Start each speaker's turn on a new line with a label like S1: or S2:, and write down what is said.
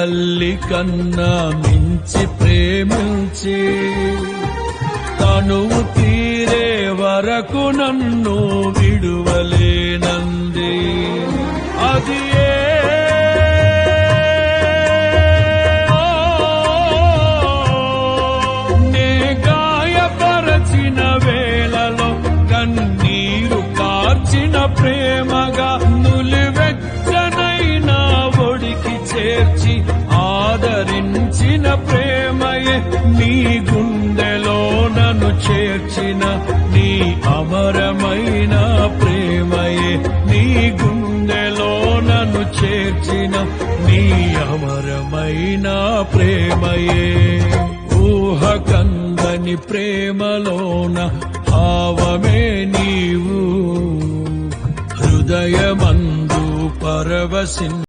S1: తల్లి కన్నా మించి ప్రేమించి తనువు తీరే వరకు నన్ను విడువలేనంది. అది నే గాయపరచిన వేళలో కన్నీరు కార్చిన ప్రేమగా నులివెచ్చనైనా ఒడికి చేర్చి ఆదరించిన ప్రేమయే నీ గుండెలో నన్ను చేర్చిన నీ అమరమైన ప్రేమయే నీ గుండెలో నన్ను చేర్చిన నీ అమరమైన ప్రేమయే. ఊహకందని ప్రేమలోన భావమే నీవు హృదయమందు పరవశిన్